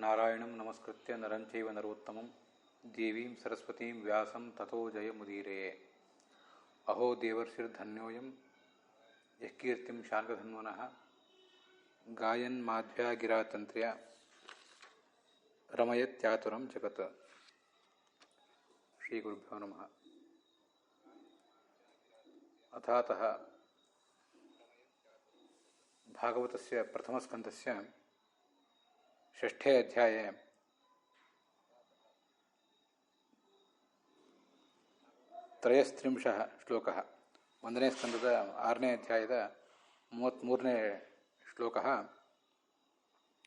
ನಾರಾಯಣಂ ನಮಸ್ಕೃತ್ಯ ನರಂ ಚೈವ ನರೋತ್ತಮಂ ದೇವೀಂ ಸರಸ್ವತೀಂ ವ್ಯಾಸಂ ತಥೋ ಜಯಮುದೀರೇ. ಅಹೋ ದೇವರ್ಷಿರ್ಧನ್ಯೋಯಂ ಯಃ ಕೀರ್ತಿಂ ಶಾರ್ಗಧನ್ವನಃ ಗಾಯನ್ ಮಾಧ್ವ್ಯಾ ಗಿರಾತಂತ್ರ್ಯ ರಮಯತ್ಯಾತುರಂ ಜಗತ್. ಶ್ರೀ ಗುರುಭ್ಯೋ ನಮಃ. ಅಥಾತಃ ಭಾಗವತಸ್ಯ ಪ್ರಥಮಸ್ಕಂಧಸ್ಯ ಷಷ್ಠೇ ಅಧ್ಯಾಯೇ ತ್ರಯಸ್ತ್ರಿಂಶಃ ಶ್ಲೋಕಃ. ಒಂದನೇ ಸ್ಕಂದದ 6ನೇ ಅಧ್ಯಾಯದ 33ನೇ ಶ್ಲೋಕಃ.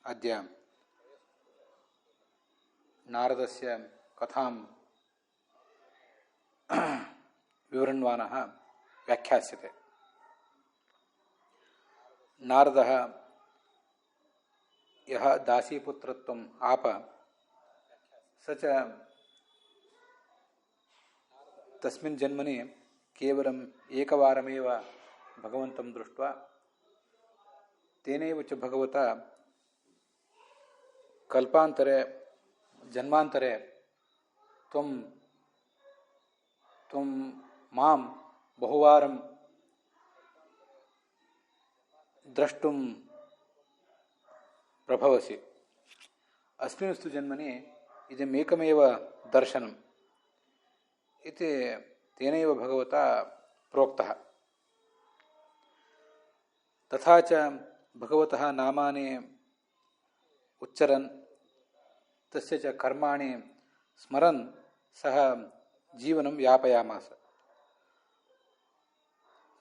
ಅದ್ಯ ನಾರದಸ್ಯ ಕಥಾಂ ವಿವೃಣ್ವಾನಃ ವ್ಯಾಖ್ಯಾಸ್ಯತೆ. ನಾರದಃ ಯಹ ದಾಸೀಪುತ್ರತ್ವಂ ಆಪ ಸ ಚ ತಸ್ಮಿನ್ ಜನ್ಮನಿ ಕೇವಲಂ ಏಕವಾರಮೇವ ಭಗವಂತಂ ದೃಷ್ಟ್ವಾ ತೇನೈವ ಚ ಭಗವತಾ ಕಲ್ಪಾಂತರೆ ಜನ್ಮಾಂತರೆ ತ್ವಂ ಮಾಂ ಬಹುವಾರಂ ದ್ರಷ್ಟುಂ ಪ್ರಭವಸಿ. ಅಸ್ಮಿನ್ಸ್ತು ಜನ್ಮನಿ ಇದಮೇಕಮೇವ ದರ್ಶನಂ ಇತಿ ತೇನೈವ ಭಗವತಾ ಪ್ರೋಕ್ತಃ. ತಥಾ ಚ ಭಗವತಃ ನಾಮಾನಿ ಉಚ್ಚರನ್ ತಸ್ಯ ಚ ಕರ್ಮಾಣಿ ಸ್ಮರನ್ ಸಹ ಜೀವನಂ ಯಾಪಯಾಮಾಸ.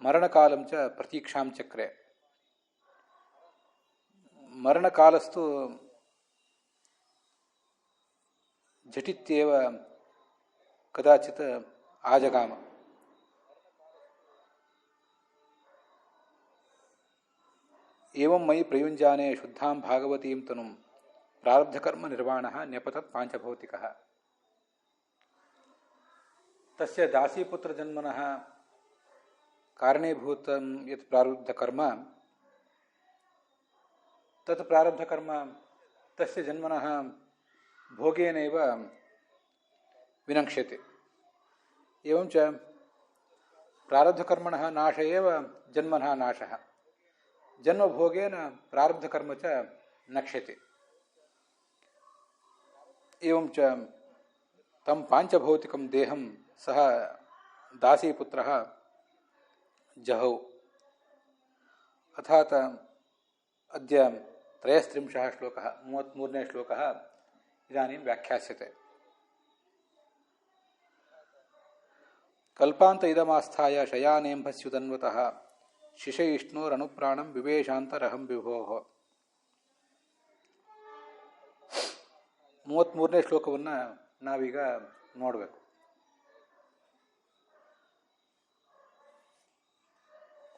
ಮರಣಕಾಲಂ ಚ ಪ್ರತೀಕ್ಷಾಂ ಚಕ್ರೆ. ಮರಣಕಾಲಸ್ತು ಝಟಿತ್ಯೇವ ಕದಾಚಿತ್ ಆಜಗಾಮ. ಏವಂ ಮಯಿ ಪ್ರಯುಂಜಾನೆ ಶುದ್ಧಾಂ ಭಾಗವತೀಂ ತನುಂ ಪ್ರಾರಬ್ಧಕರ್ಮ ನಿರ್ವಾಣಃ ನ್ಯಪತತ್ ಪಾಂಚಭೌತಿಕಃ. ತಸ್ಯ ದಾಸೀಪುತ್ರಜನ್ಮನಃ ಕಾರಣೀಭೂತಂ ಯತ್ ಪ್ರಾರಬ್ಧಕರ್ಮ ತತ್ ಪ್ರಾರಬ್ಧಕರ್ಮ ತಸ್ಯ ಜನ್ಮನಃ ಭೋಗೇನೈವ ವಿನಕ್ಷ್ಯತೆ. ಏವಂ ಚ ಪ್ರಾರಬ್ಧಕರ್ಮಣಃ ನಾಶ ಏವ ಜನ್ಮನಃ ನಾಶಃ. ಜನ್ಮಭೋಗೇನ ಪ್ರಾರಬ್ಧಕರ್ಮ ಚ ನಕ್ಷ್ಯತೆ. ಏವಂ ಚ ತಂ ಪಾಂಚಭೌತಿಕಂ ದೇಹಂ ಸಹ ದಾಸೀಪುತ್ರಃ ಜಹೌ. ಅಥಾತ್ ಅದ್ಯ ತ್ರಯಸ್ತ್ರಿಂಶಃ ಶ್ಲೋಕಃ 33ನೇ ಶ್ಲೋಕಃ ಇದಾನೀಂ ವ್ಯಾಖ್ಯಾಸ್ಯತೆ. ಕಲ್ಪಾಂತ ಇದಮಾಸ್ಥಾಯ ಶಯಾನೇಂಭಸ್ಯುತನ್ವತಃ ಶಿಶಯಿಷ್ಣೋರನುಪ್ರಾಣಂ ವಿವೇಶಾಂತರಹಂ ವಿಭೋಃ. 33ನೇ ಶ್ಲೋಕವನ್ನು ನಾವೀಗ ನೋಡಬೇಕು.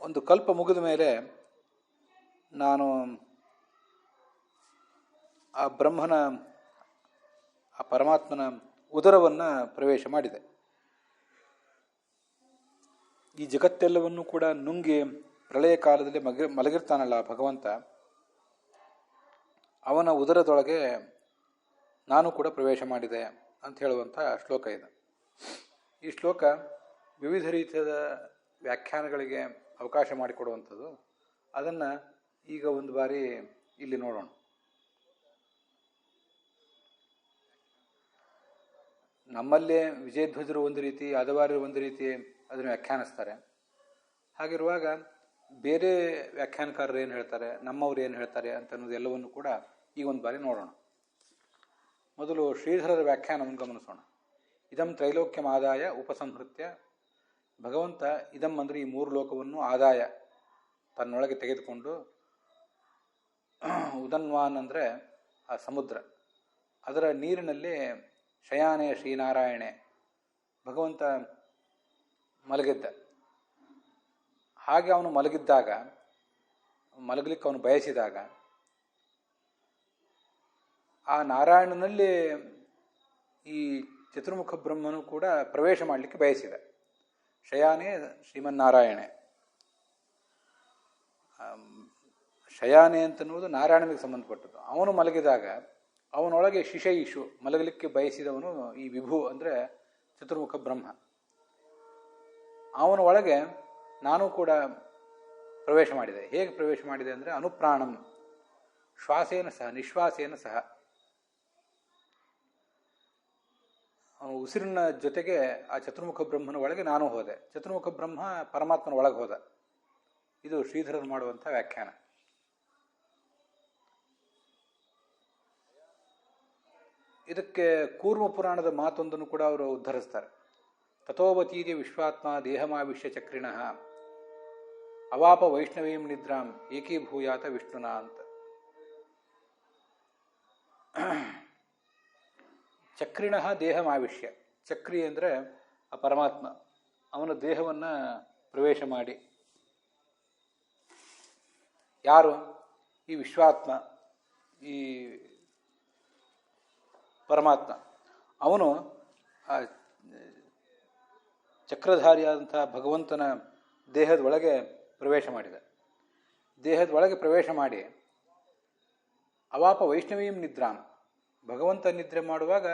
ಒಂದು ಕಲ್ಪ ಮುಗಿದ ಮೇಲೆ ನಾನು ಆ ಬ್ರಹ್ಮನ ಆ ಪರಮಾತ್ಮನ ಉದರವನ್ನು ಪ್ರವೇಶ ಮಾಡಿದೆ. ಈ ಜಗತ್ತೆಲ್ಲವನ್ನು ಕೂಡ ನುಂಗಿ ಪ್ರಳಯ ಕಾಲದಲ್ಲಿ ಮಲಗಿರ್ತಾನಲ್ಲ ಭಗವಂತ, ಅವನ ಉದರದೊಳಗೆ ನಾನು ಕೂಡ ಪ್ರವೇಶ ಮಾಡಿದೆ ಅಂತ ಹೇಳುವಂಥ ಶ್ಲೋಕ ಇದೆ. ಈ ಶ್ಲೋಕ ವಿವಿಧ ರೀತಿಯ ವ್ಯಾಖ್ಯಾನಗಳಿಗೆ ಅವಕಾಶ ಮಾಡಿಕೊಡುವಂಥದ್ದು. ಅದನ್ನು ಈಗ ಒಂದು ಬಾರಿ ಇಲ್ಲಿ ನೋಡೋಣ. ನಮ್ಮಲ್ಲೇ ವಿಜಯಧ್ವಜರು ಒಂದು ರೀತಿ, ಯಾದವಾರ್ಯರು ಒಂದು ರೀತಿ ಅದನ್ನು ವ್ಯಾಖ್ಯಾನಿಸ್ತಾರೆ. ಹಾಗಿರುವಾಗ ಬೇರೆ ವ್ಯಾಖ್ಯಾನಕಾರರು ಏನು ಹೇಳ್ತಾರೆ, ನಮ್ಮವ್ರು ಏನು ಹೇಳ್ತಾರೆ ಅಂತ ಅನ್ನೋದು ಎಲ್ಲವನ್ನು ಕೂಡ ಈಗ ಒಂದು ಬಾರಿ ನೋಡೋಣ. ಮೊದಲು ಶ್ರೀಧರರ ವ್ಯಾಖ್ಯಾನವನ್ನು ಗಮನಿಸೋಣ. ಇದಂ ತ್ರೈಲೋಕ್ಯಂ ಆದಾಯ ಉಪಸಂಹೃತ್ಯ. ಭಗವಂತ ಇದಂ ಅಂದರೆ ಈ 3 ಲೋಕವನ್ನು ಆದಾಯ ತನ್ನೊಳಗೆ ತೆಗೆದುಕೊಂಡು, ಉದನ್ವಾನ್ ಅಂದರೆ ಆ ಸಮುದ್ರ, ಅದರ ನೀರಿನಲ್ಲಿ ಶಯಾನೆ ಶ್ರೀನಾರಾಯಣೆ ಭಗವಂತ ಮಲಗಿದ್ದ. ಹಾಗೆ ಅವನು ಮಲಗಿದ್ದಾಗ, ಮಲಗಲಿಕ್ಕೆ ಅವನು ಬಯಸಿದಾಗ, ಆ ನಾರಾಯಣನಲ್ಲಿ ಈ ಚತುರ್ಮುಖ ಬ್ರಹ್ಮನು ಕೂಡ ಪ್ರವೇಶ ಮಾಡಲಿಕ್ಕೆ ಬಯಸಿದ. ಶಯಾನೆ ಶ್ರೀಮನ್ನಾರಾಯಣೆ. ಶಯಾನೆ ಅಂತನ್ನುವುದು ನಾರಾಯಣನಿಗೆ ಸಂಬಂಧಪಟ್ಟದ್ದು. ಅವನು ಮಲಗಿದಾಗ ಅವನೊಳಗೆ ಶಿಶಯಿಷು ಮಲಗಲಿಕ್ಕೆ ಬಯಸಿದವನು ಈ ವಿಭು ಅಂದರೆ ಚತುರ್ಮುಖ ಬ್ರಹ್ಮ. ಅವನ ಒಳಗೆ ನಾನು ಕೂಡ ಪ್ರವೇಶ ಮಾಡಿದೆ. ಹೇಗೆ ಪ್ರವೇಶ ಮಾಡಿದೆ ಅಂದರೆ ಅನುಪ್ರಾಣಂ, ಶ್ವಾಸೇನ ಸಹ, ನಿಶ್ವಾಸೇನ ಸಹ. ಉಸಿರಿನ ಜೊತೆಗೆ ಆ ಚತುರ್ಮುಖ ಬ್ರಹ್ಮನ ಒಳಗೆ ನಾನು ಹೋದೆ. ಚತುರ್ಮುಖ ಬ್ರಹ್ಮ ಪರಮಾತ್ಮನ ಒಳಗೆ ಹೋದ. ಇದು ಶ್ರೀಧರರು ಮಾಡುವಂಥ ವ್ಯಾಖ್ಯಾನ. ಇದಕ್ಕೆ ಕೂರ್ಮ ಪುರಾಣದ ಮಾತೊಂದನ್ನು ಕೂಡ ಅವರು ಉದ್ಧರಿಸ್ತಾರೆ. ತಥೋವತೀರ್ಯ ವಿಶ್ವಾತ್ಮ ದೇಹಮಾವಿಶ್ಯ ಚಕ್ರಿಣಃ ಅವಾಪ ವೈಷ್ಣವೀಂ ನಿದ್ರಾಂ ಏಕೀಭೂಯಾತ ವಿಷ್ಣುನ ಅಂತ. ಚಕ್ರಿಣಃ ದೇಹಮಾವಿಶ್ಯ, ಚಕ್ರಿ ಅಂದರೆ ಆ ಪರಮಾತ್ಮ, ಅವನ ದೇಹವನ್ನು ಪ್ರವೇಶ ಮಾಡಿ. ಯಾರು? ಈ ವಿಶ್ವಾತ್ಮ, ಈ ಪರಮಾತ್ಮ. ಅವನು ಆ ಚಕ್ರಧಾರಿಯಾದಂಥ ಭಗವಂತನ ದೇಹದ ಒಳಗೆ ಪ್ರವೇಶ ಮಾಡಿದ. ದೇಹದ ಒಳಗೆ ಪ್ರವೇಶ ಮಾಡಿ ಅವಾಪ ವೈಷ್ಣವೀಂ ನಿದ್ರಾಂ, ಭಗವಂತ ನಿದ್ರೆ ಮಾಡುವಾಗ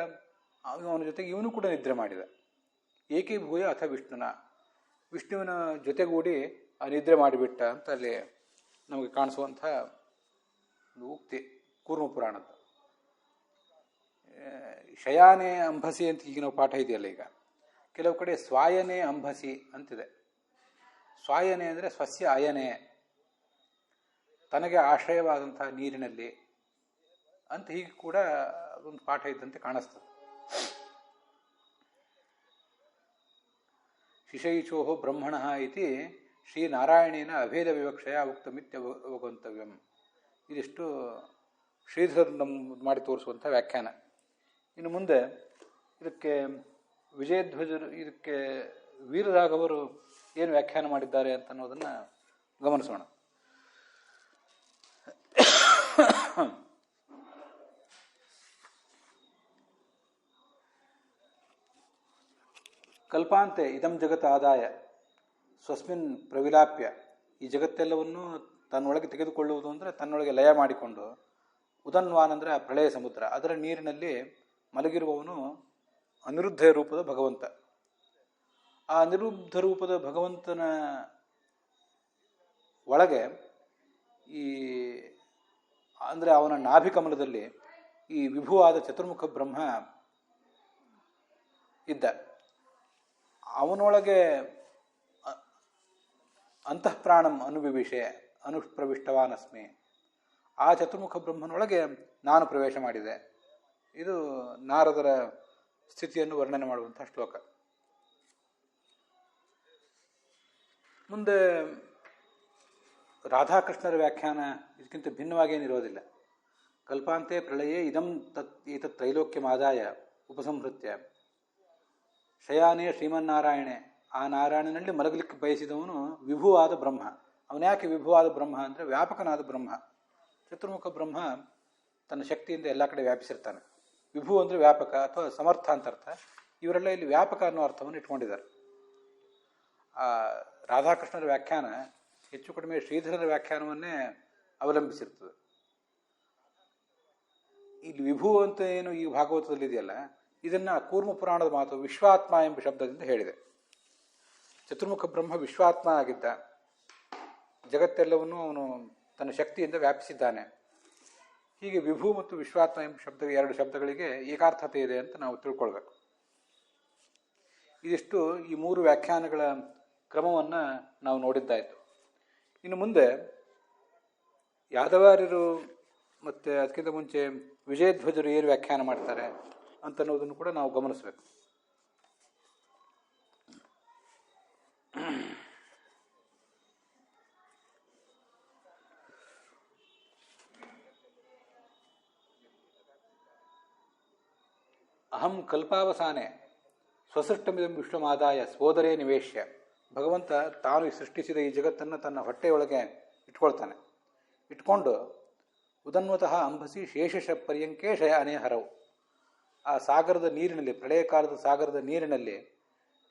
ಅವನ ಜೊತೆಗೆ ಇವನು ಕೂಡ ನಿದ್ರೆ ಮಾಡಿದ. ಏಕೀಭೂಯ ಅಥ ವಿಷ್ಣುನ, ವಿಷ್ಣುವಿನ ಜೊತೆಗೂಡಿ ಆ ನಿದ್ರೆ ಮಾಡಿಬಿಟ್ಟ ಅಂತ ಅಲ್ಲಿ ನಮಗೆ ಕಾಣಿಸುವಂಥ ಒಂದು ಉಕ್ತಿ ಕೂರ್ಮ ಪುರಾಣದ್ದು. ಶಯಾನೆ ಅಂಬಸಿ ಅಂತ ಈಗ ನಾವು ಪಾಠ ಇದೆಯಲ್ಲ, ಈಗ ಕೆಲವು ಕಡೆ ಸ್ವಾಯನೆ ಅಂಬಸಿ ಅಂತಿದೆ. ಸ್ವಾಯನೆ ಅಂದರೆ ಸ್ವಸ್ಯ ಅಯನೆ, ತನಗೆ ಆಶ್ರಯವಾದಂತಹ ನೀರಿನಲ್ಲಿ ಅಂತ ಹೀಗೆ ಕೂಡ ಒಂದು ಪಾಠ ಇದ್ದಂತೆ ಕಾಣಿಸ್ತದೆ. ಶಿಶೈಚೋ ಬ್ರಹ್ಮಣ ಇತಿ ಶ್ರೀನಾರಾಯಣೇನ ಅಭೇದ ವಿವಕ್ಷಯ ಉಕ್ತಮಿತ್ಯವಗಂತವ್ಯಂ. ಇದಿಷ್ಟು ಶ್ರೀಧರ್ ಮಾಡಿ ತೋರಿಸುವಂಥ ವ್ಯಾಖ್ಯಾನ. ಇನ್ನು ಮುಂದೆ ಇದಕ್ಕೆ ವಿಜಯಧ್ವಜರು, ಇದಕ್ಕೆ ವೀರರಾಘವರು ಏನು ವ್ಯಾಖ್ಯಾನ ಮಾಡಿದ್ದಾರೆ ಅಂತ ಅನ್ನೋದನ್ನು ಗಮನಿಸೋಣ. ಕಲ್ಪಾಂತೆ ಇದಂ ಜಗತ್ ಆದಾಯ ಸ್ವಸ್ಮಿನ್ ಪ್ರವಿಲಾಪ್ಯ, ಈ ಜಗತ್ತೆಲ್ಲವನ್ನು ತನ್ನೊಳಗೆ ತೆಗೆದುಕೊಳ್ಳುವುದು ಅಂದರೆ ತನ್ನೊಳಗೆ ಲಯ ಮಾಡಿಕೊಂಡು, ಉದನ್ವಾನ್ ಅಂದರೆ ಆ ಪ್ರಳಯ ಸಮುದ್ರ, ಅದರ ನೀರಿನಲ್ಲಿ ಮಲಗಿರುವವನು ಅನಿರುದ್ಧ ರೂಪದ ಭಗವಂತ. ಆ ಅನಿರುದ್ಧ ರೂಪದ ಭಗವಂತನ ಒಳಗೆ ಈ ಅಂದರೆ ಅವನ ನಾಭಿಕಮಲದಲ್ಲಿ ಈ ವಿಭುವಾದ ಚತುರ್ಮುಖ ಬ್ರಹ್ಮ ಇದ್ದ. ಅವನೊಳಗೆ ಅಂತಃಪ್ರಾಣಂ ಅನುವಿವಿಷೆ ಅನುಪ್ರವಿಷ್ಟವಾನಸ್ಮಿ, ಆ ಚತುರ್ಮುಖ ಬ್ರಹ್ಮನೊಳಗೆ ನಾನು ಪ್ರವೇಶ ಮಾಡಿದೆ. ಇದು ನಾರದರ ಸ್ಥಿತಿಯನ್ನು ವರ್ಣನೆ ಮಾಡುವಂಥ ಶ್ಲೋಕ. ಮುಂದೆ ರಾಧಾಕೃಷ್ಣರ ವ್ಯಾಖ್ಯಾನ ಇದಕ್ಕಿಂತ ಭಿನ್ನವಾಗೇನಿರೋದಿಲ್ಲ. ಕಲ್ಪಾಂತೆ ಪ್ರಳಯೇ ಇದಂ ಏತತ್ ತ್ರೈಲೋಕ್ಯಮಾದಾಯ ಉಪಸಂಹೃತ್ಯ ಶಯಾನೇ ಶ್ರೀಮನ್ನಾರಾಯಣೆ, ಆ ನಾರಾಯಣನಲ್ಲಿ ಮಲಗಲಿಕ್ಕೆ ಬಯಸಿದವನು ವಿಭುವಾದ ಬ್ರಹ್ಮ. ಅವನ್ಯಾಕೆ ವಿಭುವಾದ ಬ್ರಹ್ಮ ಅಂದರೆ ವ್ಯಾಪಕನಾದ ಬ್ರಹ್ಮ. ಚತುರ್ಮುಖ ಬ್ರಹ್ಮ ತನ್ನ ಶಕ್ತಿಯಿಂದ ಎಲ್ಲ ಕಡೆ ವ್ಯಾಪಿಸಿರ್ತಾನೆ. ವಿಭು ಅಂದರೆ ವ್ಯಾಪಕ ಅಥವಾ ಸಮರ್ಥ ಅಂತ ಅರ್ಥ. ಇವರೆಲ್ಲ ಇಲ್ಲಿ ವ್ಯಾಪಕ ಅನ್ನೋ ಅರ್ಥವನ್ನು ಇಟ್ಕೊಂಡಿದ್ದಾರೆ. ಆ ರಾಧಾಕೃಷ್ಣರ ವ್ಯಾಖ್ಯಾನ ಹೆಚ್ಚು ಕಡಿಮೆ ಶ್ರೀಧರರ ವ್ಯಾಖ್ಯಾನವನ್ನೇ ಅವಲಂಬಿಸಿರ್ತದೆ. ಇಲ್ಲಿ ವಿಭು ಅಂತ ಏನು ಈ ಭಾಗವತದಲ್ಲಿ ಇದೆಯಲ್ಲ, ಇದನ್ನು ಕೂರ್ಮ ಪುರಾಣದ ಮಾತು ವಿಶ್ವಾತ್ಮ ಎಂಬ ಶಬ್ದದಿಂದ ಹೇಳಿದೆ. ಚತುರ್ಮುಖ ಬ್ರಹ್ಮ ವಿಶ್ವಾತ್ಮ ಆಗಿದ್ದ, ಜಗತ್ತೆಲ್ಲವನ್ನು ಅವನು ತನ್ನ ಶಕ್ತಿಯಿಂದ ವ್ಯಾಪಿಸಿದ್ದಾನೆ. ಹೀಗೆ ವಿಭು ಮತ್ತು ವಿಶ್ವಾತ್ಮ ಎಂಬ ಎರಡು ಶಬ್ದಗಳಿಗೆ ಏಕಾರ್ಥತೆ ಇದೆ ಅಂತ ನಾವು ತಿಳ್ಕೊಳ್ಬೇಕು. ಇದಿಷ್ಟು ಈ ಮೂರು ವ್ಯಾಖ್ಯಾನಗಳ ಕ್ರಮವನ್ನು ನಾವು ನೋಡಿದ್ದಾಯಿತು. ಇನ್ನು ಮುಂದೆ ಯಾದವಾರ್ಯರು ಮತ್ತು ಅದಕ್ಕಿಂತ ಮುಂಚೆ ವಿಜಯಧ್ವಜರು ಏನು ವ್ಯಾಖ್ಯಾನ ಮಾಡ್ತಾರೆ ಅಂತ ಅನ್ನೋದನ್ನು ಕೂಡ ನಾವು ಗಮನಿಸಬೇಕು. ಅಹಂ ಕಲ್ಪಾವಸಾನೆ ಸ್ವಸೃಷ್ಟಮಿದಂ ವಿಶ್ವಮಾದಾಯ ಸೋದರೇ ನಿವೇಶ್ಯ. ಭಗವಂತ ತಾನು ಸೃಷ್ಟಿಸಿದ ಈ ಜಗತ್ತನ್ನು ತನ್ನ ಹೊಟ್ಟೆಯೊಳಗೆ ಇಟ್ಕೊಳ್ತಾನೆ. ಇಟ್ಕೊಂಡು ಉದನ್ವತಃ ಅಂಬಸಿ ಶೇಷ ಪರ್ಯಂಕೇ ಶಯಾನೇ ಹರವು, ಆ ಸಾಗರದ ನೀರಿನಲ್ಲಿ, ಪ್ರಳಯ ಕಾಲದ ಸಾಗರದ ನೀರಿನಲ್ಲಿ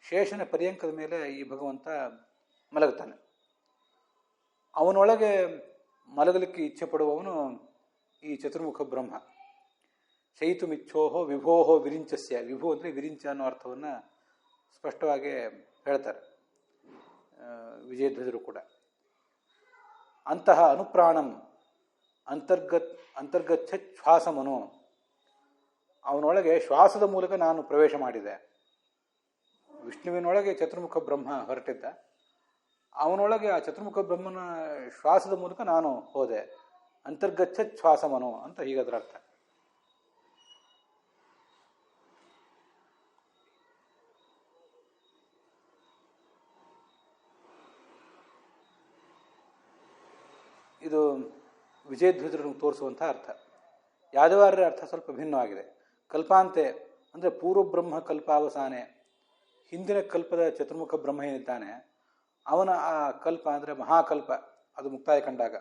ಶೇಷನ ಪರ್ಯಂಕದ ಮೇಲೆ ಈ ಭಗವಂತ ಮಲಗುತ್ತಾನೆ. ಅವನೊಳಗೆ ಮಲಗಲಿಕ್ಕೆ ಇಚ್ಛೆ ಪಡುವವನು ಈ ಚತುರ್ಮುಖ ಬ್ರಹ್ಮ. ಶಯಿತುಮಿಚ್ಛೋಹೋ ವಿಭೋಹೋ ವಿರಿಂಚಸ್ಯ. ವಿಭು ಅಂದರೆ ವಿರಿಂಚ ಅನ್ನೋ ಅರ್ಥವನ್ನು ಸ್ಪಷ್ಟವಾಗಿ ಹೇಳ್ತಾರೆ ವಿಜಯಧ್ವಜರು ಕೂಡ. ಅಂತಹ ಅನುಪ್ರಾಣಂ ಅಂತರ್ಗಚ್ಛ ಶ್ವಾಸಮನು, ಅವನೊಳಗೆ ಶ್ವಾಸದ ಮೂಲಕ ನಾನು ಪ್ರವೇಶ ಮಾಡಿದೆ. ವಿಷ್ಣುವಿನೊಳಗೆ ಚತುರ್ಮುಖ ಬ್ರಹ್ಮ ಹೊರಟಿದ್ದ, ಅವನೊಳಗೆ ಆ ಚತುರ್ಮುಖ ಬ್ರಹ್ಮನ ಶ್ವಾಸದ ಮೂಲಕ ನಾನು ಹೋದೆ. ಅಂತರ್ಗಚ್ಛ ಶ್ವಾಸಮನು ಅಂತ ಹೀಗದರ ಅರ್ಥ. ಇದು ವಿಜಯಧ್ವಜರನ್ನು ತೋರಿಸುವಂಥ ಅರ್ಥ. ಯಾದವಾರ್ಯರ ಅರ್ಥ ಸ್ವಲ್ಪ ಭಿನ್ನವಾಗಿದೆ. ಕಲ್ಪಾಂತೆ ಅಂದರೆ ಪೂರ್ವಬ್ರಹ್ಮ ಕಲ್ಪಾವಸಾನೆ, ಹಿಂದಿನ ಕಲ್ಪದ ಚತುರ್ಮುಖ ಬ್ರಹ್ಮ ಏನಿದ್ದಾನೆ ಅವನ ಆ ಕಲ್ಪ ಅಂದರೆ ಮಹಾಕಲ್ಪ ಅದು ಮುಕ್ತಾಯ ಕಂಡಾಗ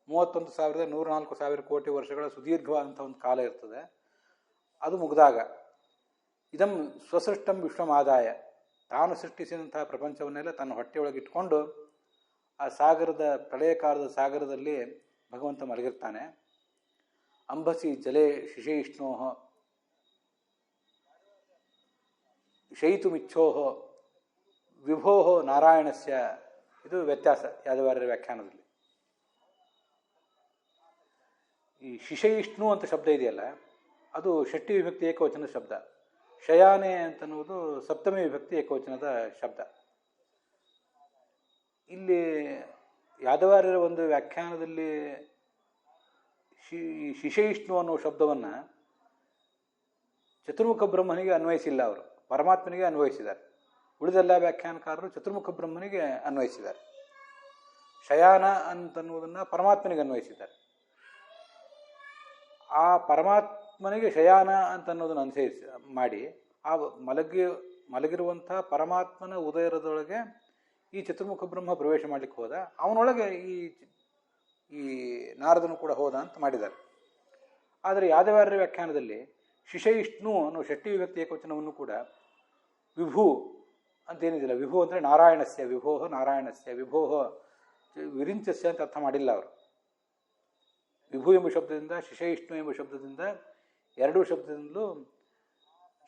31,104,000 ಕೋಟಿ ವರ್ಷಗಳ ಸುದೀರ್ಘವಾದಂಥ ಒಂದು ಕಾಲ ಇರ್ತದೆ. ಅದು ಮುಗಿದಾಗ ಇದಂ ಸ್ವಸೃಷ್ಟಂ ವಿಶ್ವಮಾದಾಯ, ತಾನು ಸೃಷ್ಟಿಸಿದಂತಹ ಪ್ರಪಂಚವನ್ನೆಲ್ಲ ತನ್ನ ಹೊಟ್ಟೆಯೊಳಗೆ ಇಟ್ಕೊಂಡು ಆ ಸಾಗರದ ಪ್ರಳಯಕಾಲದ ಸಾಗರದಲ್ಲಿ ಭಗವಂತ ಮಲಗಿರ್ತಾನೆ. ಅಂಬಸಿ ಜಲೆ ಶಿಶೇಷ್ಣೋ ಶಯಿತುಮಿಚ್ಛೋಹ ವಿಭೋಹ ನಾರಾಯಣಸ್ಯ. ಇದು ವ್ಯತ್ಯಾಸ ಯಾದವಾರ್ಯರ ವ್ಯಾಖ್ಯಾನದಲ್ಲಿ. ಈ ಶಿಶಯಿಷ್ಣು ಅಂತ ಶಬ್ದ ಇದೆಯಲ್ಲ, ಅದು ಷಷ್ಠಿ ವಿಭಕ್ತಿ ಏಕವಚನದ ಶಬ್ದ. ಶಯಾನೆ ಅಂತನ್ನುವುದು ಸಪ್ತಮಿ ವಿಭಕ್ತಿ ಏಕವಚನದ ಶಬ್ದ. ಇಲ್ಲಿ ಯಾದವಾರ್ಯರ ಒಂದು ವ್ಯಾಖ್ಯಾನದಲ್ಲಿ ಶಿಶಯಿಷ್ಣು ಅನ್ನೋ ಶಬ್ದವನ್ನು ಚತುರ್ಮುಖ ಬ್ರಹ್ಮನಿಗೆ ಅನ್ವಯಿಸಿಲ್ಲ, ಅವರು ಪರಮಾತ್ಮನಿಗೆ ಅನ್ವಯಿಸಿದ್ದಾರೆ. ಉಳಿದೆಲ್ಲ ವ್ಯಾಖ್ಯಾನಕಾರರು ಚತುರ್ಮುಖ ಬ್ರಹ್ಮನಿಗೆ ಅನ್ವಯಿಸಿದ್ದಾರೆ. ಶಯಾನ ಅಂತನ್ನುವುದನ್ನು ಪರಮಾತ್ಮನಿಗೆ ಅನ್ವಯಿಸಿದ್ದಾರೆ. ಆ ಪರಮಾತ್ಮನಿಗೆ ಶಯಾನ ಅಂತನ್ನೋದನ್ನು ಅನುಸರಿಸಿ ಮಾಡಿ ಆ ಮಲಗಿರುವಂಥ ಪರಮಾತ್ಮನ ಉದಯರದೊಳಗೆ ಈ ಚತುರ್ಮುಖ ಬ್ರಹ್ಮ ಪ್ರವೇಶ ಮಾಡಲಿಕ್ಕೆ ಹೋದ, ಅವನೊಳಗೆ ಈ ನಾರದನು ಕೂಡ ಹೋದ ಅಂತ ಮಾಡಿದ್ದಾರೆ. ಆದರೆ ಯಾದವಾರ್ಯರ ವ್ಯಾಖ್ಯಾನದಲ್ಲಿ ಶಿಶಯಿಷ್ಣು ಅನ್ನೋ ಷಷ್ಠಿ ವಿಭಕ್ತಿ ಏಕವಚನವನ್ನು ಕೂಡ ವಿಭು ಅಂತೇನಿದಿಲ್ಲ, ವಿಭು ಅಂದರೆ ನಾರಾಯಣಸ್ಯ, ವಿಭೋಹ ನಾರಾಯಣಸ್ಯ, ವಿಭೋಹ ವಿರಿಂಚಸ್ಯ ಅಂತ ಅರ್ಥ ಮಾಡಿಲ್ಲ ಅವರು. ವಿಭು ಎಂಬ ಶಬ್ದದಿಂದ ಶಿಶಯಿಷ್ಣು ಎಂಬ ಶಬ್ದದಿಂದ ಎರಡೂ ಶಬ್ದದಿಂದಲೂ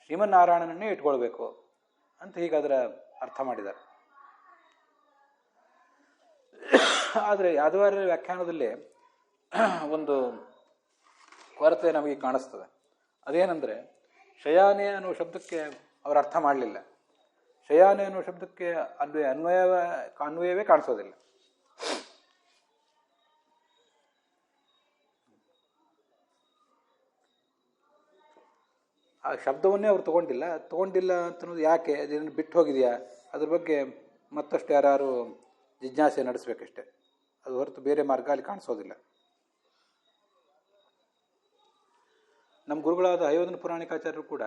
ಶ್ರೀಮನ್ನಾರಾಯಣನನ್ನೇ ಇಟ್ಕೊಳ್ಬೇಕು ಅಂತ ಹೀಗಾದರ ಅರ್ಥ ಮಾಡಿದ್ದಾರೆ. ಆದರೆ ಯಾದವಾರ್ಯರ ವ್ಯಾಖ್ಯಾನದಲ್ಲಿ ಒಂದು ಕೊರತೆ ನಮಗೆ ಕಾಣಿಸ್ತದೆ. ಅದೇನೆಂದರೆ ಶಯಾನೆ ಅನ್ನೋ ಶಬ್ದಕ್ಕೆ ಅವರು ಅರ್ಥ ಮಾಡಲಿಲ್ಲ. ಶಯಾನೆ ಅನ್ನೋ ಶಬ್ದಕ್ಕೆ ಅನ್ವಯವೇ ಕಾಣಿಸೋದಿಲ್ಲ. ಆ ಶಬ್ದವನ್ನೇ ಅವರು ತಗೊಂಡಿಲ್ಲ ಅಂತನ್ನೋದು ಯಾಕೆ, ಅದೇನು ಬಿಟ್ಟು ಹೋಗಿದೆಯಾ, ಅದ್ರ ಬಗ್ಗೆ ಮತ್ತಷ್ಟು ಯಾರು ಜಿಜ್ಞಾಸೆ ನಡೆಸಬೇಕಷ್ಟೆ. ಅದು ಹೊರತು ಬೇರೆ ಮಾರ್ಗ ಅಲ್ಲಿ ಕಾಣಿಸೋದಿಲ್ಲ. ನಮ್ಮ ಗುರುಗಳಾದ ಹಯೋಧನ ಪುರಾಣಿಕಾಚಾರ್ಯರು ಕೂಡ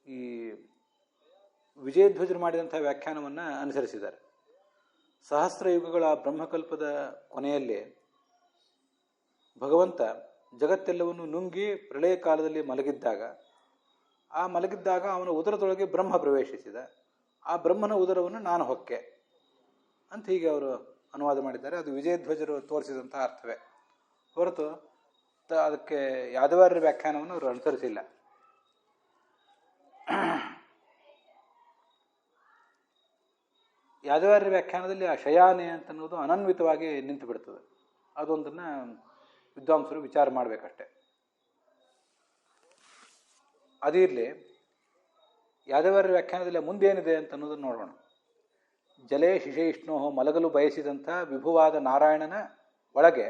ಈ ವಿಜಯಧ್ವಜರು ಮಾಡಿದಂಥ ವ್ಯಾಖ್ಯಾನವನ್ನು ಅನುಸರಿಸಿದ್ದಾರೆ. ಸಹಸ್ರ ಯುಗಗಳ ಬ್ರಹ್ಮಕಲ್ಪದ ಕೊನೆಯಲ್ಲಿ ಭಗವಂತ ಜಗತ್ತೆಲ್ಲವನ್ನು ನುಂಗಿ ಪ್ರಳಯ ಕಾಲದಲ್ಲಿ ಮಲಗಿದ್ದಾಗ ಅವನ ಉದರದೊಳಗೆ ಬ್ರಹ್ಮ ಪ್ರವೇಶಿಸಿದ. ಆ ಬ್ರಹ್ಮನ ಉದರವನ್ನು ನಾನು ಹೊಕ್ಕೆ ಅಂತ ಹೀಗೆ ಅವರು ಅನುವಾದ ಮಾಡಿದ್ದಾರೆ. ಅದು ವಿಜಯಧ್ವಜರು ತೋರಿಸಿದಂಥ ಅರ್ಥವೇ ಹೊರತು ಅದಕ್ಕೆ ಯಾದವಾರ್ಯರ ವ್ಯಾಖ್ಯಾನವನ್ನು ಅವರು ಅನುಸರಿಸಿಲ್ಲ. ಯಾದವಾರ್ಯರ ವ್ಯಾಖ್ಯಾನದಲ್ಲಿ ಆ ಶಯಾನೆ ಅಂತನ್ನೋದು ಅನನ್ವಿತವಾಗಿ ನಿಂತು ಬಿಡ್ತದೆ. ಅದೊಂದನ್ನು ವಿದ್ವಾಂಸರು ವಿಚಾರ ಮಾಡಬೇಕಷ್ಟೆ. ಅದಿರಲಿ, ಯಾದವಾರ್ಯರ ವ್ಯಾಖ್ಯಾನದಲ್ಲಿ ಮುಂದೇನಿದೆ ಅಂತನ್ನೋದನ್ನು ನೋಡೋಣ. ಜಲೇ ಶಿಶಯಿಷ್ಣು, ಮಲಗಲು ಬಯಸಿದಂಥ ವಿಭುವಾದ ನಾರಾಯಣನ ಒಳಗೆ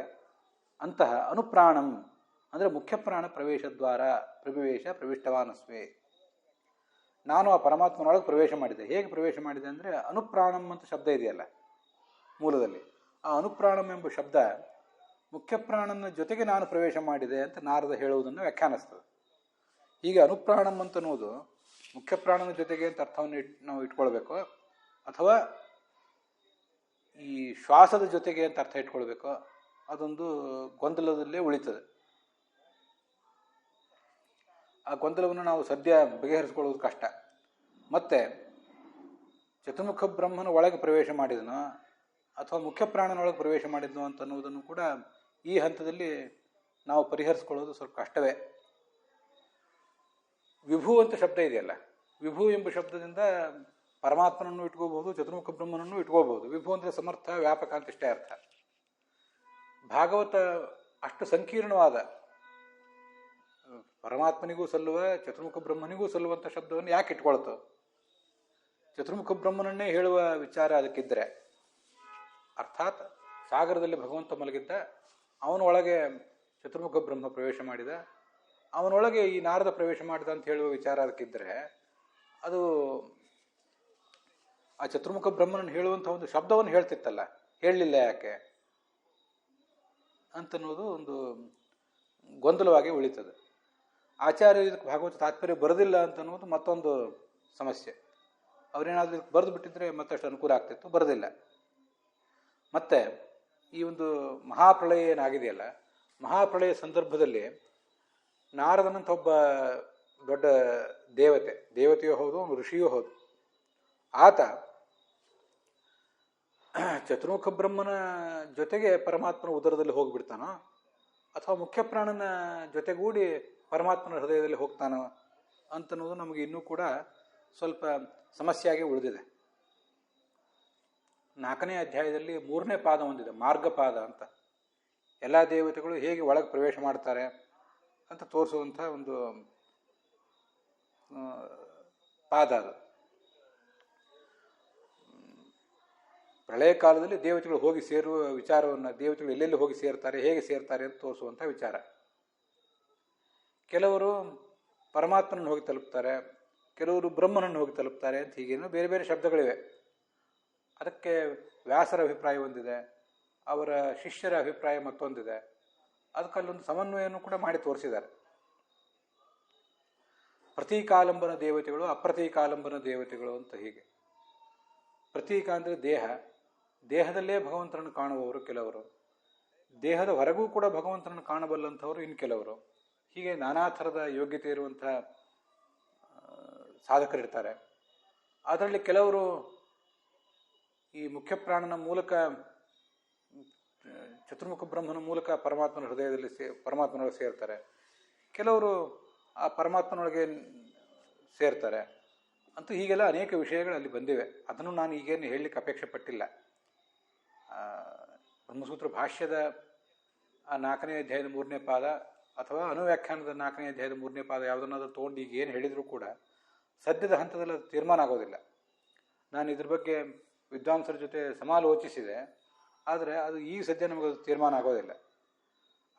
ಅಂತಹ ಅನುಪ್ರಾಣಂ ಅಂದರೆ ಮುಖ್ಯಪ್ರಾಣ ಪ್ರವೇಶದ್ವಾರ ಪ್ರವಿಷ್ಟವಾನಸ್ವೇ. ನಾನು ಆ ಪರಮಾತ್ಮನೊಳಗೆ ಪ್ರವೇಶ ಮಾಡಿದೆ. ಹೇಗೆ ಪ್ರವೇಶ ಮಾಡಿದೆ ಅಂದರೆ ಅನುಪ್ರಾಣಂ ಅಂತ ಶಬ್ದ ಇದೆಯಲ್ಲ ಮೂಲದಲ್ಲಿ, ಆ ಅನುಪ್ರಾಣಂ ಎಂಬ ಶಬ್ದ ಮುಖ್ಯಪ್ರಾಣನ ಜೊತೆಗೆ ನಾನು ಪ್ರವೇಶ ಮಾಡಿದೆ ಅಂತ ನಾರದ ಹೇಳುವುದನ್ನು ವ್ಯಾಖ್ಯಾನಿಸ್ತದೆ. ಹೀಗೆ ಅನುಪ್ರಾಣಂ ಅಂತನ್ನುವುದು ಮುಖ್ಯಪ್ರಾಣನ ಜೊತೆಗೆ ಅಂತ ಅರ್ಥವನ್ನು ನಾವು ಇಟ್ಕೊಳ್ಬೇಕು, ಅಥವಾ ಈ ಶ್ವಾಸದ ಜೊತೆಗೆ ಅಂತ ಅರ್ಥ ಇಟ್ಕೊಳ್ಬೇಕು. ಅದೊಂದು ಗೊಂದಲದಲ್ಲೇ ಉಳಿತದೆ. ಆ ಗೊಂದಲವನ್ನು ನಾವು ಸದ್ಯ ಬಗೆಹರಿಸ್ಕೊಳ್ಳೋದು ಕಷ್ಟ. ಮತ್ತೆ ಚತುರ್ಮುಖ ಬ್ರಹ್ಮನ ಒಳಗೆ ಪ್ರವೇಶ ಮಾಡಿದನೋ ಅಥವಾ ಮುಖ್ಯ ಪ್ರಾಣನೊಳಗೆ ಪ್ರವೇಶ ಮಾಡಿದ್ನೋ ಅಂತನ್ನುವುದನ್ನು ಕೂಡ ಈ ಹಂತದಲ್ಲಿ ನಾವು ಪರಿಹರಿಸ್ಕೊಳ್ಳೋದು ಸ್ವಲ್ಪ ಕಷ್ಟವೇ. ವಿಭು ಅಂತ ಶಬ್ದ ಇದೆಯಲ್ಲ, ವಿಭು ಎಂಬ ಶಬ್ದದಿಂದ ಪರಮಾತ್ಮನನ್ನು ಇಟ್ಕೋಬಹುದು, ಚತುರ್ಮುಖ ಬ್ರಹ್ಮನನ್ನು ಇಟ್ಕೋಬಹುದು. ವಿಭು ಅಂದರೆ ಸಮರ್ಥ, ವ್ಯಾಪಕ ಅಂತ ಇಷ್ಟೇ ಅರ್ಥ. ಭಾಗವತ ಅಷ್ಟು ಸಂಕೀರ್ಣವಾದ, ಪರಮಾತ್ಮನಿಗೂ ಸಲ್ಲುವ ಚತುರ್ಮುಖ ಬ್ರಹ್ಮನಿಗೂ ಸಲ್ಲುವಂಥ ಶಬ್ದವನ್ನು ಯಾಕೆ ಇಟ್ಕೊಳ್ತು? ಚತುರ್ಮುಖ ಬ್ರಹ್ಮನನ್ನೇ ಹೇಳುವ ವಿಚಾರ ಅದಕ್ಕಿದ್ರೆ, ಅರ್ಥಾತ್ ಸಾಗರದಲ್ಲಿ ಭಗವಂತ ಮಲಗಿದ್ದ, ಅವನೊಳಗೆ ಚತುರ್ಮುಖ ಬ್ರಹ್ಮ ಪ್ರವೇಶ ಮಾಡಿದ, ಅವನೊಳಗೆ ಈ ನಾರದ ಪ್ರವೇಶ ಮಾಡಿದ ಅಂತ ಹೇಳುವ ವಿಚಾರ ಅದಕ್ಕಿದ್ರೆ, ಅದು ಆ ಚತುರ್ಮುಖ ಬ್ರಹ್ಮನನ್ನು ಹೇಳುವಂಥ ಒಂದು ಶಬ್ದವನ್ನು ಹೇಳ್ತಿತ್ತಲ್ಲ, ಹೇಳಲಿಲ್ಲ ಯಾಕೆ ಅಂತನ್ನೋದು ಒಂದು ಗೊಂದಲವಾಗಿ ಉಳಿತದೆ. ಆಚಾರ್ಯ ಇದಕ್ಕೆ ಭಾಗವತ ತಾತ್ಪರ್ಯ ಬರೋದಿಲ್ಲ ಅಂತನ್ನುವುದು ಮತ್ತೊಂದು ಸಮಸ್ಯೆ. ಅವರೇನಾದ್ರೂ ಇದಕ್ಕೆ ಬರೆದು ಬಿಟ್ಟಿದ್ರೆ ಮತ್ತಷ್ಟು ಅನುಕೂಲ ಆಗ್ತಿತ್ತು, ಬರೋದಿಲ್ಲ. ಮತ್ತೆ ಈ ಒಂದು ಮಹಾಪ್ರಳಯ ಏನಾಗಿದೆಯಲ್ಲ, ಮಹಾಪ್ರಳಯ ಸಂದರ್ಭದಲ್ಲಿ ನಾರದನಂತ ಒಬ್ಬ ದೊಡ್ಡ ದೇವತೆಯೂ ಹೌದು, ಅವನು ಋಷಿಯೂ ಹೌದು. ಆತ ಚತುರ್ಮುಖ ಬ್ರಹ್ಮನ ಜೊತೆಗೆ ಪರಮಾತ್ಮನ ಉದರದಲ್ಲಿ ಹೋಗಿಬಿಡ್ತಾನೋ, ಅಥವಾ ಮುಖ್ಯ ಪ್ರಾಣನ ಜೊತೆಗೂಡಿ ಪರಮಾತ್ಮನ ಹೃದಯದಲ್ಲಿ ಹೋಗ್ತಾನೋ ಅಂತನ್ನೋದು ನಮಗೆ ಇನ್ನೂ ಕೂಡ ಸ್ವಲ್ಪ ಸಮಸ್ಯೆಯಾಗಿ ಉಳಿದಿದೆ. 4ನೇ ಅಧ್ಯಾಯದಲ್ಲಿ 3ನೇ ಪಾದ ಹೊಂದಿದೆ, ಮಾರ್ಗಪಾದ ಅಂತ. ಎಲ್ಲ ದೇವತೆಗಳು ಹೇಗೆ ಒಳಗೆ ಪ್ರವೇಶ ಮಾಡ್ತಾರೆ ಅಂತ ತೋರಿಸುವಂಥ ಒಂದು ಪಾದ ಅದು. ಪ್ರಳಯ ಕಾಲದಲ್ಲಿ ದೇವತೆಗಳು ಹೋಗಿ ಸೇರುವ ವಿಚಾರವನ್ನು, ದೇವತೆಗಳು ಎಲ್ಲೆಲ್ಲಿ ಹೋಗಿ ಸೇರ್ತಾರೆ, ಹೇಗೆ ಸೇರ್ತಾರೆ ಅಂತ ತೋರಿಸುವಂಥ ವಿಚಾರ. ಕೆಲವರು ಪರಮಾತ್ಮನನ್ನು ಹೋಗಿ ತಲುಪ್ತಾರೆ, ಕೆಲವರು ಬ್ರಹ್ಮನನ್ನು ಹೋಗಿ ತಲುಪ್ತಾರೆ ಅಂತ ಹೀಗೇನು ಬೇರೆ ಬೇರೆ ಶಬ್ದಗಳಿವೆ. ಅದಕ್ಕೆ ವ್ಯಾಸರ ಅಭಿಪ್ರಾಯ ಒಂದಿದೆ, ಅವರ ಶಿಷ್ಯರ ಅಭಿಪ್ರಾಯ ಮತ್ತೊಂದಿದೆ. ಅದಕ್ಕಲ್ಲೊಂದು ಸಮನ್ವಯವನ್ನು ಕೂಡ ಮಾಡಿ ತೋರಿಸಿದ್ದಾರೆ. ಪ್ರತೀಕಾಲಂಬನ ದೇವತೆಗಳು, ಅಪ್ರತೀಕಾಲಂಬನ ದೇವತೆಗಳು ಅಂತ ಹೀಗೆ. ಪ್ರತೀಕ ಅಂದರೆ ದೇಹ, ದೇಹದಲ್ಲೇ ಭಗವಂತನನ್ನು ಕಾಣುವವರು ಕೆಲವರು, ದೇಹದ ಹೊರಗೂ ಕೂಡ ಭಗವಂತನನ್ನು ಕಾಣಬಲ್ಲಂಥವರು ಇನ್ನು ಕೆಲವರು. ಹೀಗೆ ನಾನಾ ಥರದ ಯೋಗ್ಯತೆ ಇರುವಂಥ ಸಾಧಕರಿರ್ತಾರೆ. ಅದರಲ್ಲಿ ಕೆಲವರು ಈ ಮುಖ್ಯ ಪ್ರಾಣನ ಮೂಲಕ, ಚತುರ್ಮುಖ ಬ್ರಹ್ಮನ ಮೂಲಕ ಪರಮಾತ್ಮನ ಹೃದಯದಲ್ಲಿ ಪರಮಾತ್ಮನೊಳಗೆ ಸೇರ್ತಾರೆ. ಕೆಲವರು ಆ ಪರಮಾತ್ಮನೊಳಗೆ ಸೇರ್ತಾರೆ ಅಂತೂ ಹೀಗೆಲ್ಲ ಅನೇಕ ವಿಷಯಗಳು ಅಲ್ಲಿ ಬಂದಿವೆ. ಅದನ್ನು ನಾನು ಈಗೇನು ಹೇಳಲಿಕ್ಕೆ ಅಪೇಕ್ಷೆ ಪಟ್ಟಿಲ್ಲ. ಬ್ರಹ್ಮಸೂತ್ರ ಭಾಷ್ಯದ ಆ 4ನೇ ಅಧ್ಯಾಯದ 3ನೇ ಪಾದ ಅಥವಾ ಅನುವ್ಯಾಖ್ಯಾನದ 4ನೇ ಅಧ್ಯಾಯದ 3ನೇ ಪಾದ ಯಾವುದನ್ನಾದ್ರೂ ತೊಗೊಂಡು ಈಗ ಏನು ಹೇಳಿದರೂ ಕೂಡ ಸದ್ಯದ ಹಂತದಲ್ಲಿ ಅದು ತೀರ್ಮಾನ ಆಗೋದಿಲ್ಲ. ನಾನು ಇದ್ರ ಬಗ್ಗೆ ವಿದ್ವಾಂಸರ ಜೊತೆ ಸಮಾಲೋಚಿಸಿದೆ, ಆದರೆ ಅದು ಈಗ ಸದ್ಯ ನಮಗೆ ತೀರ್ಮಾನ ಆಗೋದಿಲ್ಲ.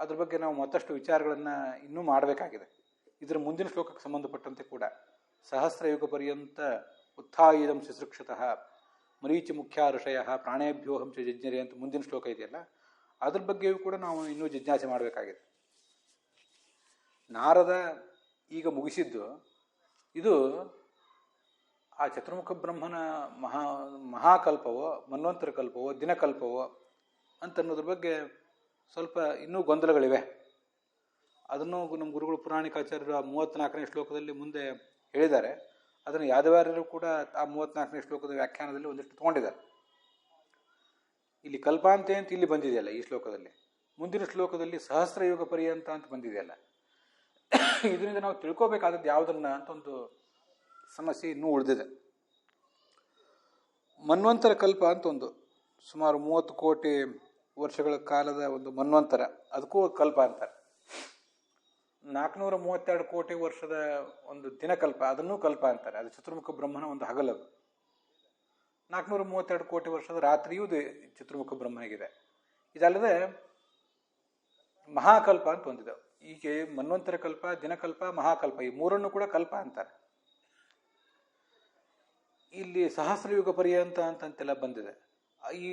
ಅದ್ರ ಬಗ್ಗೆ ನಾವು ಮತ್ತಷ್ಟು ವಿಚಾರಗಳನ್ನು ಇನ್ನೂ ಮಾಡಬೇಕಾಗಿದೆ. ಇದರ ಮುಂದಿನ ಶ್ಲೋಕಕ್ಕೆ ಸಂಬಂಧಪಟ್ಟಂತೆ ಕೂಡ ಸಹಸ್ರಯುಗ ಪರ್ಯಂತ ಉತ್ಥಾಯಿದಂ ಶುಶ್ರೂಕ್ಷತಃ ಮರೀಚಿ ಮುಖ್ಯ ಋಷಯ ಪ್ರಾಣೇಭ್ಯೋಹಂ ಚ ಜಜ್ಞರೆ ಅಂತ ಮುಂದಿನ ಶ್ಲೋಕ ಇದೆಯಲ್ಲ, ಅದ್ರ ಬಗ್ಗೆಯೂ ಕೂಡ ನಾವು ಇನ್ನೂ ಜಿಜ್ಞಾಸೆ ಮಾಡಬೇಕಾಗಿದೆ. ನಾರದ ಈಗ ಮುಗಿಸಿದ್ದು ಇದು ಆ ಚತುರ್ಮುಖ ಬ್ರಹ್ಮನ ಮಹಾಕಲ್ಪವೋ, ಮನ್ವಂತರ ಕಲ್ಪವೋ, ದಿನಕಲ್ಪವೋ ಅಂತನ್ನೋದ್ರ ಬಗ್ಗೆ ಸ್ವಲ್ಪ ಇನ್ನೂ ಗೊಂದಲಗಳಿವೆ. ಅದನ್ನು ನಮ್ಮ ಗುರುಗಳು ಪುರಾಣಿಕಾಚಾರ್ಯರು ಆ 34ನೇ ಶ್ಲೋಕದಲ್ಲಿ ಮುಂದೆ ಹೇಳಿದ್ದಾರೆ. ಅದನ್ನು ಯಾದವಾರ್ಯರು ಕೂಡ ಆ 34ನೇ ಶ್ಲೋಕದ ವ್ಯಾಖ್ಯಾನದಲ್ಲಿ ಒಂದಿಷ್ಟು ತೊಗೊಂಡಿದ್ದಾರೆ. ಇಲ್ಲಿ ಕಲ್ಪಾಂತೆ ಅಂತ ಇಲ್ಲಿ ಬಂದಿದೆಯಲ್ಲ ಈ ಶ್ಲೋಕದಲ್ಲಿ, ಮುಂದಿನ ಶ್ಲೋಕದಲ್ಲಿ ಸಹಸ್ರಯುಗ ಪರ್ಯಂತ ಅಂತ ಬಂದಿದೆಯಲ್ಲ, ಇದರಿಂದ ನಾವು ತಿಳ್ಕೋಬೇಕಾದದ್ದು ಯಾವುದನ್ನ ಅಂತ ಒಂದು ಸಮಸ್ಯೆ ಇನ್ನೂ ಉಳಿದಿದೆ. ಮನ್ವಂತರ ಕಲ್ಪ ಅಂತ ಒಂದು ಸುಮಾರು 30 ಕೋಟಿ ವರ್ಷಗಳ ಕಾಲದ ಒಂದು ಮನ್ವಂತರ, ಅದಕ್ಕೂ ಕಲ್ಪ ಅಂತಾರೆ. 432 ಕೋಟಿ ವರ್ಷದ ಒಂದು ದಿನಕಲ್ಪ, ಅದನ್ನೂ ಕಲ್ಪ ಅಂತಾರೆ. ಅದು ಚತುರ್ಮುಖ ಬ್ರಹ್ಮನ ಒಂದು ಹಗಲದು. 432 ಕೋಟಿ ವರ್ಷದ ರಾತ್ರಿಯೂ ಚತುರ್ಮುಖ ಬ್ರಹ್ಮನಿಗಿದೆ. ಇದಲ್ಲದೆ ಮಹಾಕಲ್ಪ ಅಂತ ಒಂದಿದೆ. ಹೀಗೆ ಮನ್ವಂತರ ಕಲ್ಪ, ದಿನಕಲ್ಪ, ಮಹಾಕಲ್ಪ, ಈ ಮೂರನ್ನು ಕೂಡ ಕಲ್ಪ ಅಂತಾರೆ. ಇಲ್ಲಿ ಸಹಸ್ರಯುಗ ಪರ್ಯಂತ ಅಂತೆಲ್ಲ ಬಂದಿದೆ. ಈ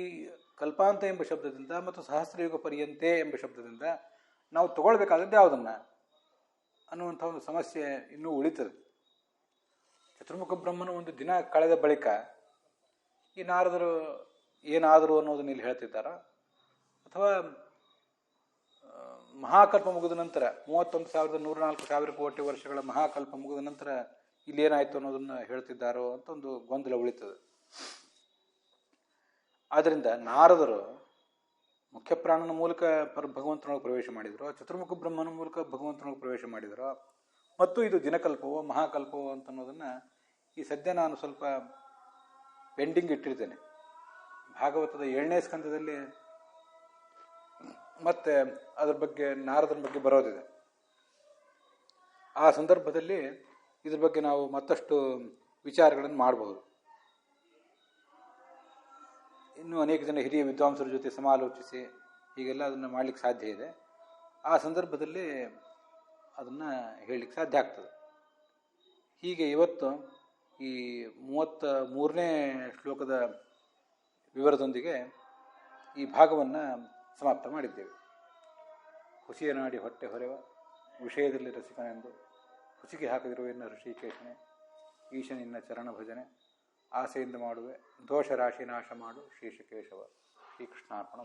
ಕಲ್ಪಾಂತ ಎಂಬ ಶಬ್ದದಿಂದ ಮತ್ತು ಸಹಸ್ರಯುಗ ಪರ್ಯಂತೆ ಎಂಬ ಶಬ್ದದಿಂದ ನಾವು ತಗೊಳ್ಬೇಕಾದದ್ದು ಯಾವುದನ್ನ ಅನ್ನುವಂಥ ಒಂದು ಸಮಸ್ಯೆ ಇನ್ನೂ ಉಳಿತದೆ. ಚತುರ್ಮುಖ ಬ್ರಹ್ಮನ ಒಂದು ದಿನ ಕಳೆದ ಬಳಿಕ ಈ ನಾರದರು ಏನಾದರು ಅನ್ನೋದನ್ನ ಇಲ್ಲಿ ಹೇಳ್ತಿದ್ದಾರ, ಅಥವಾ ಮಹಾಕಲ್ಪ ಮುಗಿದ ನಂತರ 31,104,000 ಕೋಟಿ ವರ್ಷಗಳ ಮಹಾಕಲ್ಪ ಮುಗಿದ ನಂತರ ಇಲ್ಲಿ ಏನಾಯ್ತು ಅನ್ನೋದನ್ನ ಹೇಳ್ತಿದ್ದಾರೋ ಅಂತ ಒಂದು ಗೊಂದಲ ಉಳಿತದೆ. ಆದ್ದರಿಂದ ನಾರದರು ಮುಖ್ಯ ಪ್ರಾಣನ ಮೂಲಕ ಭಗವಂತನೊಳಗೆ ಪ್ರವೇಶ ಮಾಡಿದ್ರು, ಚತುರ್ಮುಖ ಬ್ರಹ್ಮನ ಮೂಲಕ ಭಗವಂತನೊಳಗೆ ಪ್ರವೇಶ ಮಾಡಿದ್ರು, ಮತ್ತು ಇದು ದಿನಕಲ್ಪವೋ ಮಹಾಕಲ್ಪವೋ ಅಂತನ್ನೋದನ್ನು ಈ ಸದ್ಯ ನಾನು ಸ್ವಲ್ಪ ಪೆಂಡಿಂಗ್ ಇಟ್ಟಿರ್ತೇನೆ. ಭಾಗವತದ 7ನೇ ಸ್ಕಂದದಲ್ಲಿ ಮತ್ತೆ ಅದ್ರ ಬಗ್ಗೆ ನಾರದನ ಬಗ್ಗೆ ಬರೋದಿದೆ. ಆ ಸಂದರ್ಭದಲ್ಲಿ ಇದ್ರ ಬಗ್ಗೆ ನಾವು ಮತ್ತಷ್ಟು ವಿಚಾರಗಳನ್ನು ಮಾಡಬಹುದು. ಇನ್ನೂ ಅನೇಕ ಜನ ಹಿರಿಯ ವಿದ್ವಾಂಸರ ಜೊತೆ ಸಮಾಲೋಚಿಸಿ ಹೀಗೆಲ್ಲ ಅದನ್ನು ಮಾಡಲಿಕ್ಕೆ ಸಾಧ್ಯ ಇದೆ. ಆ ಸಂದರ್ಭದಲ್ಲಿ ಅದನ್ನು ಹೇಳಲಿಕ್ಕೆ ಸಾಧ್ಯ ಆಗ್ತದೆ. ಹೀಗೆ ಇವತ್ತು ಈ 33ನೇ ಶ್ಲೋಕದ ವಿವರದೊಂದಿಗೆ ಈ ಭಾಗವನ್ನು ಸಮಾಪ್ತ ಮಾಡಿದ್ದೇವೆ. ಹುಸಿಯ ನಾಡಿ ಹೊಟ್ಟೆ ಹೊರೆವ ವಿಷಯದಲ್ಲಿ ರಸಿಕನೆಂದು ಹುಸಿಗೆ ಹಾಕದಿರುವ ಎನ್ನ ಋಷಿಕೇಶನೆ ಈಶನಿನ್ನ ಚರಣ ಭಜನೆ ಆಸೆಯಿಂದ ಮಾಡುವೆ ದೋಷ ರಾಶಿ ನಾಶ ಮಾಡು ಶ್ರೀಶಕೇಶವ. ಶ್ರೀಕೃಷ್ಣಾರ್ಪಣ.